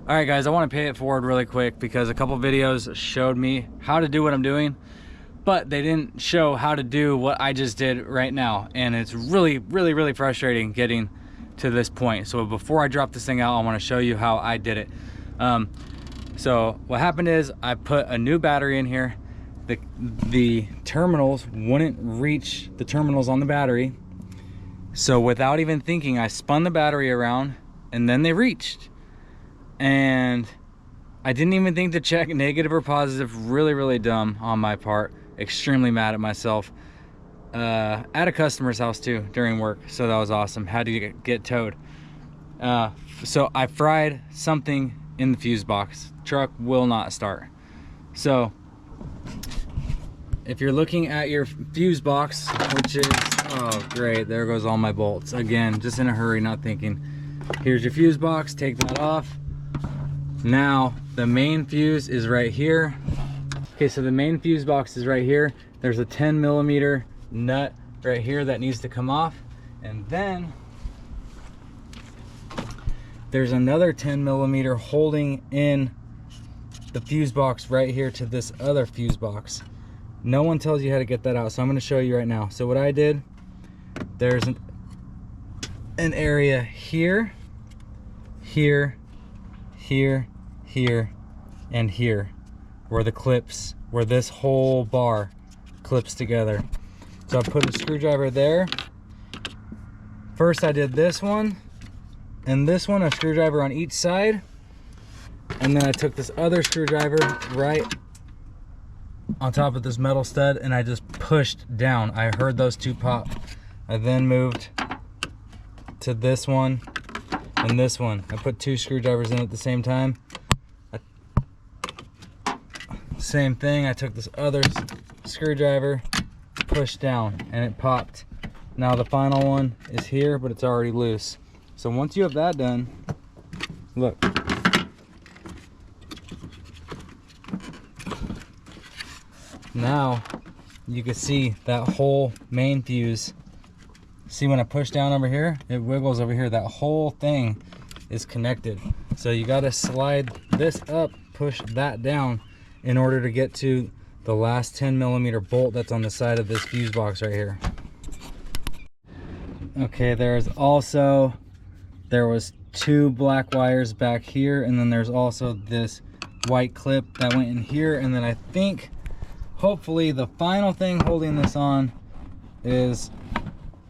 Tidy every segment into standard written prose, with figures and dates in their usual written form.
All right, guys, I want to pay it forward really quick because a couple videos showed me how to do what I'm doing, but they didn't show how to do what I just did right now. And it's really frustrating getting to this point. So before I drop this thing out, I want to show you how I did it. So what happened is I put a new battery in here. The terminals wouldn't reach the terminals on the battery. So without even thinking, I spun the battery around and then they reached. And I didn't even think to check negative or positive. Really dumb on my part. Extremely mad at myself. At a customer's house too during work, so that was awesome. Had to get towed. So I fried something in the fuse box. Truck will not start. So if you're looking at your fuse box, which is, oh great, there goes all my bolts again, just in a hurry, not thinking. Here's your fuse box, take that off. Now the main fuse is right here. Okay, so the main fuse box is right here. There's a 10mm nut right here that needs to come off, and then there's another 10mm holding in the fuse box right here to this other fuse box. No one tells you how to get that out, so I'm going to show you right now. So what I did, there's an area here, here, and here, where the clips, where this whole bar clips together. So I put a screwdriver there. First I did this one and this one, a screwdriver on each side, and then I took this other screwdriver right on top of this metal stud and I just pushed down. I heard those two pop. I then moved to this one and this one. I put two screwdrivers in at the same time. Same thing, I took this other screwdriver, pushed down, and it popped. Now the final one is here, but it's already loose. So once you have that done, look. Now you can see that whole main fuse. See, when I push down over here, it wiggles over here. That whole thing is connected. So you gotta slide this up, push that down in order to get to the last 10mm bolt that's on the side of this fuse box right here. Okay, there was two black wires back here, and then there's also this white clip that went in here, and then I think hopefully the final thing holding this on is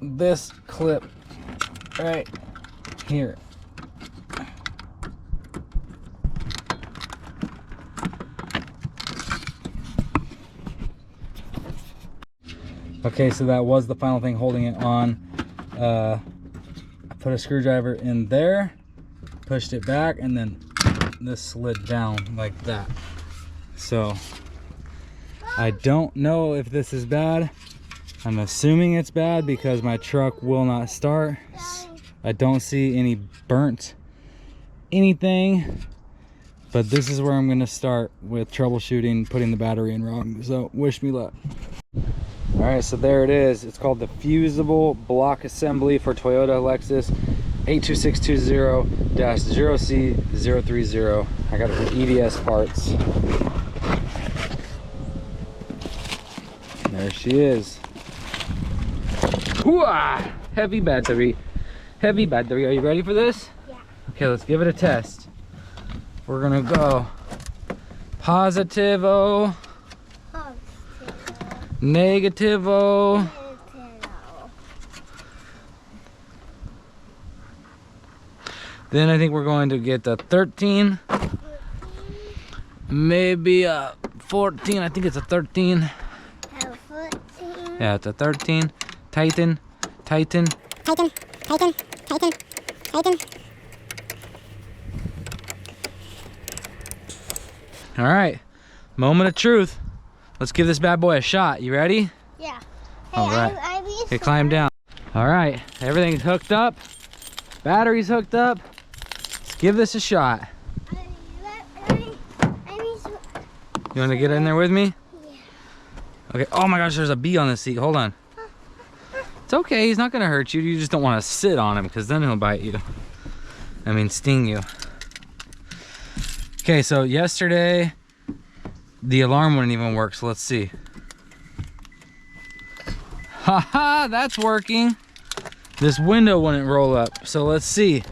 this clip right here. Okay, so that was the final thing holding it on. I put a screwdriver in there, pushed it back, and then this slid down like that. So I don't know if this is bad. I'm assuming it's bad because my truck will not start. I don't see any burnt anything, but this is where I'm going to start with troubleshooting, putting the battery in wrong. So wish me luck. All right, so there it is. It's called the fusible block assembly for Toyota Lexus 82620-0C030. I got it from EDS Parts. There she is. Hooah! Heavy battery. Heavy battery. Are you ready for this? Yeah. Okay, let's give it a test. We're gonna go positivo. Negativo. Then I think we're going to get the 13. Maybe a 14. I think it's a 13. 14. Yeah, it's a 13. Tighten. Tighten. Tighten. Tighten. Tighten. Tighten. All right. Moment of truth. Let's give this bad boy a shot. You ready? Yeah. All right. Okay, climb down. All right. Everything's hooked up. Battery's hooked up. Let's give this a shot. You want to get in there with me? Yeah. Okay. Oh my gosh, there's a bee on the seat. Hold on. It's okay. He's not going to hurt you. You just don't want to sit on him because then he'll bite you. I mean, sting you. Okay, so yesterday the alarm wouldn't even work, so let's see. Haha, that's working. This window wouldn't roll up, so let's see.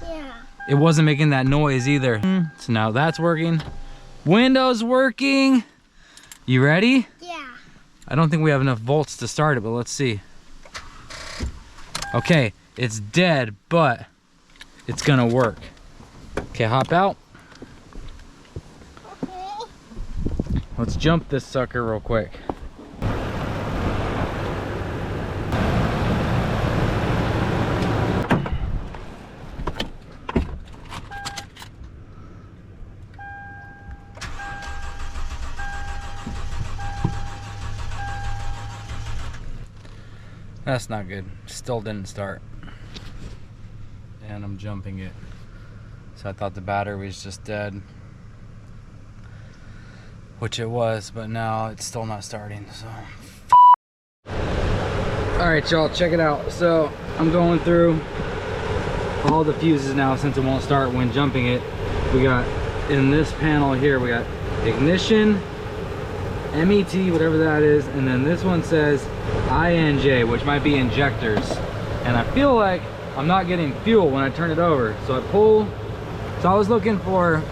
Yeah. It wasn't making that noise either. So now that's working. Window's working. You ready? Yeah. I don't think we have enough volts to start it, but let's see. Okay, it's dead, but it's gonna work. Okay, hop out. Okay. Let's jump this sucker real quick. That's not good. Still didn't start. And I'm jumping it. So I thought the battery was just dead. Which it was, but now it's still not starting, so. Alright y'all, check it out. So I'm going through all the fuses now since it won't start when jumping it. We got, in this panel here, we got ignition, MET, whatever that is, and then this one says INJ, which might be injectors. And I feel like I'm not getting fuel when I turn it over. So I pull, so I was looking for,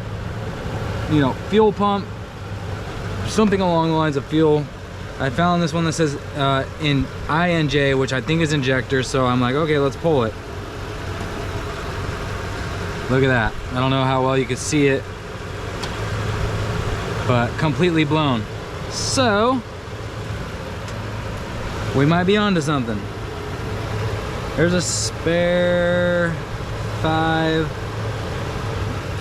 you know, fuel pump, something along the lines of fuel. I found this one that says in INJ, which I think is injectors, so I'm like, okay, let's pull it. Look at that. I don't know how well you can see it, but completely blown. So we might be onto something. There's a spare 5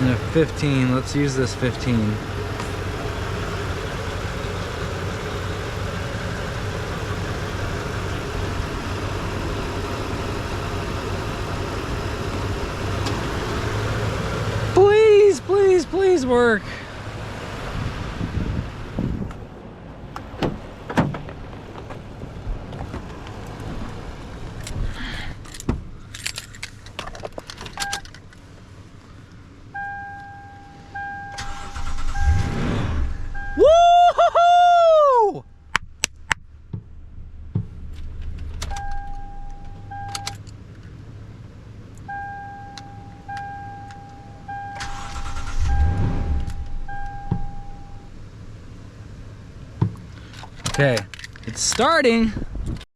and a 15. Let's use this 15. Please, please, please work. Woo-hoo-hoo! Okay, it's starting.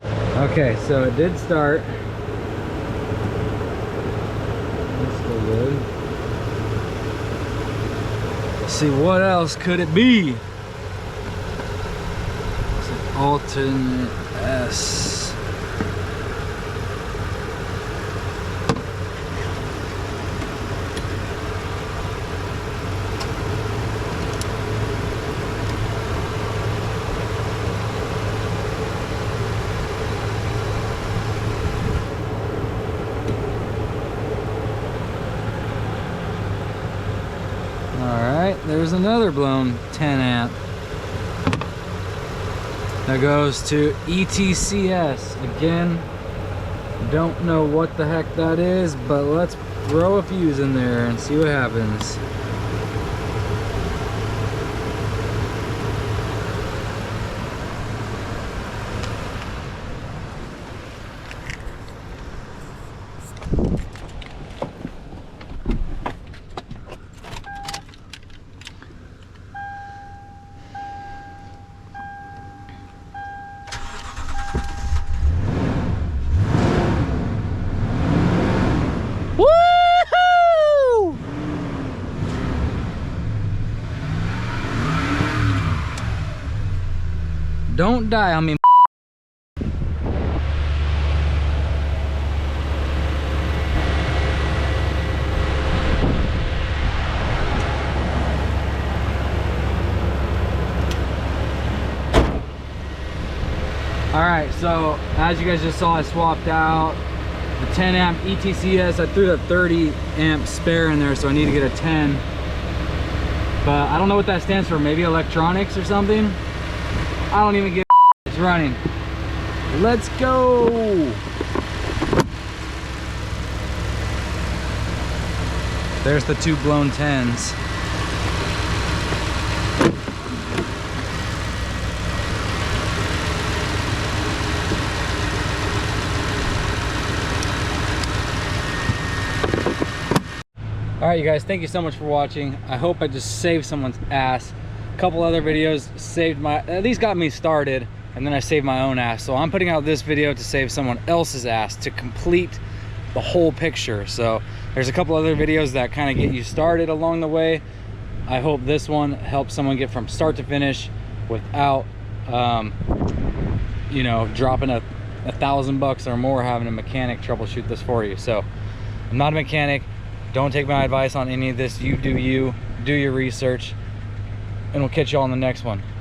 Okay, so it did start. That's still good. Let's see, what else could it be? It's an alternate S. Alright, there's another blown 10 amp. That goes to ETCS. Again, don't know what the heck that is, but let's throw a fuse in there and see what happens. Woohoo! Don't die on me. Alright, so as you guys just saw, I swapped out the 10 amp ETCS. I threw that 30 amp spare in there, so I need to get a 10. But I don't know what that stands for. Maybe electronics or something. I don't even give a it's running. Let's go. There's the 2 blown 10s. All right, you guys, thank you so much for watching. I hope I just saved someone's ass. A couple other videos saved at least got me started, and then I saved my own ass. So I'm putting out this video to save someone else's ass, to complete the whole picture. So there's a couple other videos that kind of get you started along the way. I hope this one helps someone get from start to finish without, you know, dropping $1,000 or more having a mechanic troubleshoot this for you. So I'm not a mechanic. Don't take my advice on any of this. You do your research, and we'll catch you all in the next one.